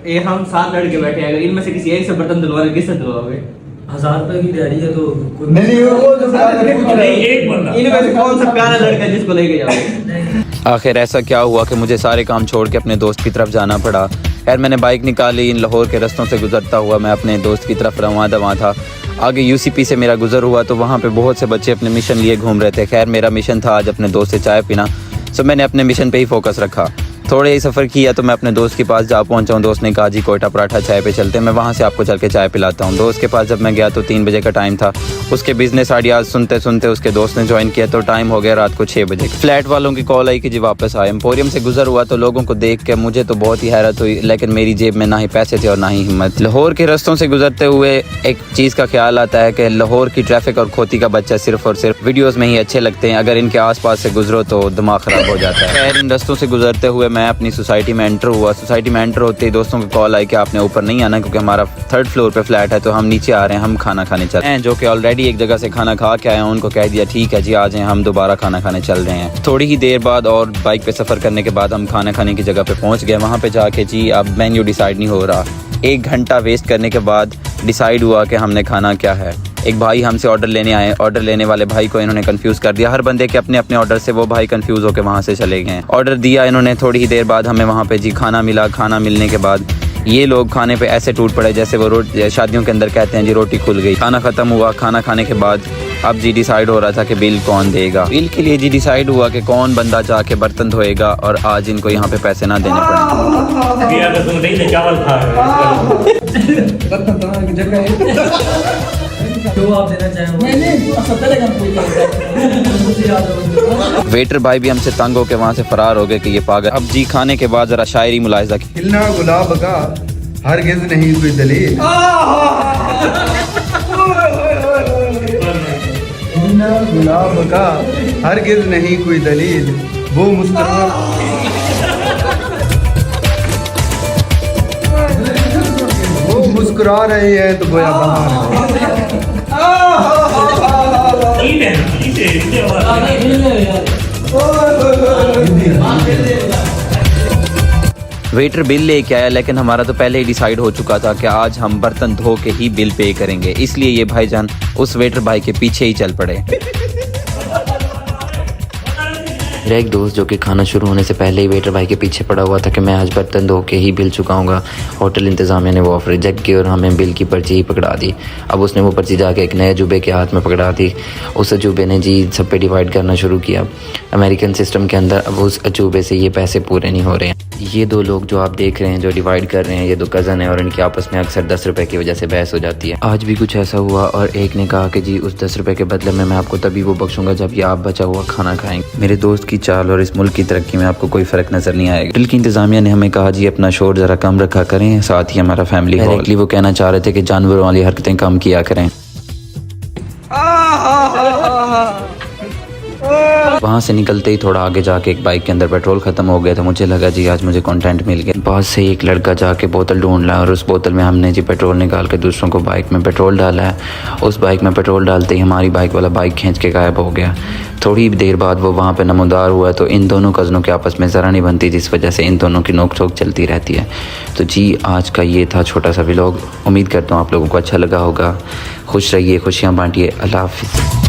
ये हम 7 लड़के बैठे हैं, अगर इनमें से किसी एक से बर्तन धुलवाना किससे धुलवाओगे? 1000 रुपए की दिहाड़ी है तो नहीं वो जो नहीं, एक बंदा इनमें से कौन सा प्यारा लड़का जिसको लेके जाओगे? आखिर ऐसा क्या हुआ कि मुझे सारे काम छोड़ के अपने दोस्त की तरफ जाना पड़ा। खैर मैंने बाइक निकाली, इन लाहौर के रस्तों से गुजरता हुआ मैं अपने दोस्त की तरफ रवां दवां था। आगे यूसीपी से मेरा गुजर हुआ तो वहाँ पे बहुत से बच्चे अपने मिशन लिए घूम रहे थे। खैर मेरा मिशन था आज अपने दोस्त से चाय पीना, सो मैंने अपने मिशन पे ही फोकस रखा। थोड़े ही सफ़र किया तो मैं अपने दोस्त के पास जा पहुंचा हूँ। दोस्त ने कहा जी कोयटा पराठा चाय पे चलते हैं, मैं वहाँ से आपको चल के चाय पिलाता हूँ। दोस्त के पास जब मैं गया तो 3 बजे का टाइम था। उसके बिज़नेस आइडियाज़ सुनते सुनते उसके दोस्त ने ज्वाइन किया तो टाइम हो गया रात को 6 बजे। फ्लैट वालों की कॉल आई कि जी वापस आए। एम्पोरियम से गुजर हुआ तो लोगों को देख के मुझे तो बहुत ही हैरत हुई, लेकिन मेरी जेब में ना ही पैसे थे और ना ही हिम्मत। लाहौर के रस्तों से गुजरते हुए एक चीज़ का ख्याल आता है कि लाहौर की ट्रैफिक और खोती का बच्चा सिर्फ और सिर्फ वीडियोज़ में ही अच्छे लगते हैं, अगर इनके आसपास से गुजरो तो दिमाग ख़राब हो जाता है। खैर इन रस्तों से गुजरते हुए मैं अपनी सोसाइटी में एंटर हुआ। सोसाइटी में एंटर होते ही दोस्तों की कॉल आई कि आपने ऊपर नहीं आना क्योंकि हमारा 3rd फ्लोर पे फ्लैट है, तो हम नीचे आ रहे हैं, हम खाना खाने चल रहे हैं। जो कि ऑलरेडी एक जगह से खाना खा के आए हैं, उनको कह दिया ठीक है जी आ जाएं, हम दोबारा खाना खाने चल रहे हैं। थोड़ी ही देर बाद और बाइक पे सफ़र करने के बाद हम खाना खाने की जगह पे पहुँच गए। वहाँ पे जाके जी अब मेन्यू डिसाइड नहीं हो रहा। 1 घंटा वेस्ट करने के बाद डिसाइड हुआ कि हमने खाना क्या है। एक भाई हमसे ऑर्डर लेने आए, ऑर्डर लेने वाले भाई को इन्होंने कंफ्यूज कर दिया। हर बंदे के अपने अपने ऑर्डर से वो भाई कंफ्यूज होकर वहाँ से चले गए। ऑर्डर दिया इन्होंने, थोड़ी ही देर बाद हमें वहाँ पे जी खाना मिला। खाना मिलने के बाद ये लोग खाने पे ऐसे टूट पड़े जैसे वो शादियों के अंदर कहते हैं जी रोटी खुल गई। खाना ख़त्म हुआ। खाना खाने के बाद अब जी डिसाइड हो रहा था कि बिल कौन देगा। बिल के लिए जी डिसाइड हुआ कि कौन बंदा जाके बर्तन धोएगा और आज इनको यहाँ पे पैसे ना देने पड़े। चावल खा जो आप देना चाहें। वेटर भाई भी हमसे तंग होकर वहाँ से फरार हो गए कि ये पागल। अब जी खाने के बाद जरा शायरी मुलाहिजा की। खिलना गुलाब का हरगिज़ नहीं कोई दलील, खिलना गुलाब का हरगिज़ नहीं कोई दलील, वो मुस्कुरा रहे हैं तो गोया बहार वेटर बिल लेके आया, लेकिन हमारा तो पहले ही डिसाइड हो चुका था कि आज हम बर्तन धो के ही बिल पे करेंगे, इसलिए ये भाईजान उस वेटर भाई के पीछे ही चल पड़े। मेरा एक दोस्त जो कि खाना शुरू होने से पहले ही वेटर भाई के पीछे पड़ा हुआ था कि मैं आज बर्तन धो के ही बिल चुकाऊंगा। होटल इंतज़ामिया ने वो ऑफर रिजेक्ट की और हमें बिल की पर्ची ही पकड़ा दी। अब उसने वो पर्ची जाके एक नए अजूबे के हाथ में पकड़ा दी। उस अजूबे ने जी सब पे डिवाइड करना शुरू किया। अमेरिकन सिस्टम के अंदर अब उस अजूबे से ये पैसे पूरे नहीं हो रहे हैं। ये 2 लोग जो आप देख रहे हैं जो डिवाइड कर रहे हैं, ये 2 कज़न हैं और इनकी आपस में अक्सर 10 रुपये की वजह से बहस हो जाती है। आज भी कुछ ऐसा हुआ और एक ने कहा कि जी उस 10 रुपये के बदले में मैं आपको तभी वो बख्शूंगा जब ये आप बचा हुआ खाना खाएंगे। मेरे दोस्त की चाल और इस मुल्क की तरक्की में आपको कोई फ़र्क नज़र नहीं आएगा। होटल की इंतज़ामिया ने हमें कहा जी अपना शोर ज़रा कम रखा करें, साथ ही हमारा फैमिली हॉल। वो कहना चाह रहे थे कि जानवरों वाली हरकतें कम किया करें। वहाँ से निकलते ही थोड़ा आगे जाके एक बाइक के अंदर पेट्रोल ख़त्म हो गया था। मुझे लगा जी आज मुझे कंटेंट मिल गया। पास से एक लड़का जाके बोतल ढूंढ लाया और उस बोतल में हमने जी पेट्रोल निकाल के दूसरों को बाइक में पेट्रोल डाला है। उस बाइक में पेट्रोल डालते ही हमारी बाइक वाला बाइक खींच के गायब हो गया। थोड़ी देर बाद वो वहाँ पे नमोदार हुआ तो इन दोनों कज़नों के आपस में ज़रा नहीं बनती, जिस वजह से इन दोनों की नोक झोंक चलती रहती है। तो जी आज का ये था छोटा सा व्लॉग। उम्मीद करता हूँ आप लोगों को अच्छा लगा होगा। खुश रहिए, खुशियाँ बांटिए। अल्लाह हाफ़िज़।